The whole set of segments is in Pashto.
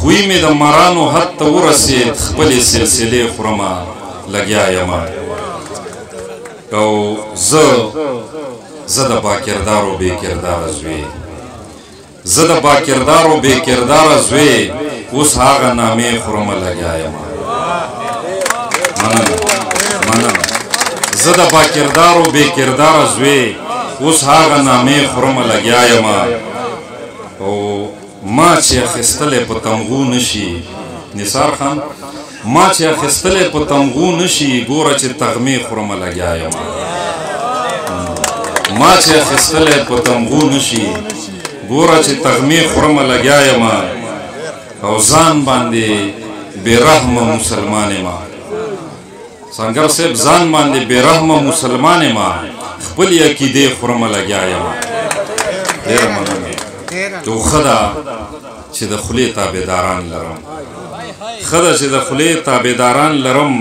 خوی مې د مرانو حد ته ورسېد خپلې سلسلې خورمه لګیا یمه او زه د باکردارو بې کرداره زوی زه د باکردارو بې کرداره زوی اوس هغه نامې خورمه لګیا یمه مننه زه د باکردارو بې کرداره زوی اوس هغه نامې خورمه لګیا یمه او ما چې اخیستلی په تمغو نشي نثار خان ما چې اخیستلی په تمغو نشي ګوره چې تغمې خورمه لګیا یمه ما چې اخیستلی په تمغو نشي ګوره چې تغمې خورمه لګیا یمه او ځان باندې بېرحمه مسلمان یمه سنګر صاحب ځان باندې بېرحمه مسلمان یمه خپلې عقیدې خورمه لګیا یمه ډېره مننه تو ښه ده چې د خولې تابعداران لرم ښه ده چې د خولې تابعداران لرم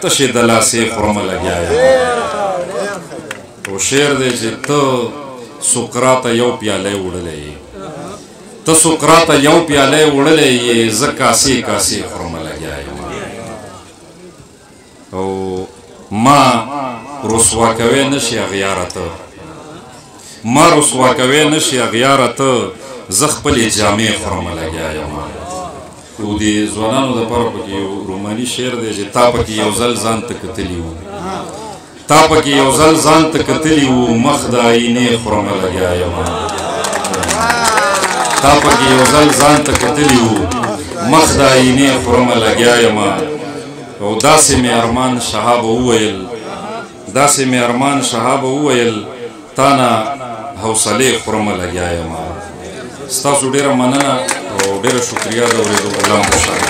تشې د لاسې خورمه لګیا یم او شعر دی چې ته سقراطه یو پیالی وړلی یې ته سقراطه یو پیالی وړلی یې زه کاسې کاسې خورمه لګیا یم او ما رسوا کوی نشي اغیاره ته ما رسوا کوی نشي اغیاره ته زه خپلې جامې خورمه لګیا یم او د ځوانانو دپاره پکې یو روماني شعر دی چې تا پکې یو ځل ځان ته کتلي وو تا پکې یو ځل ځان ته کتلي وو مخ د آینې خورمه لګیا یم تا پکې یو ځل ځان ته کتلي وو مخ د آینې خورمه لګیا یم او داسې مې ارمان شهاب وویل داسې مې ارمان شهاب وویل تا نه حوصلې خورمه لګیا یم ستاسو ډېره مننه او ډېره شکریه د اورېدو غلام خوشحاله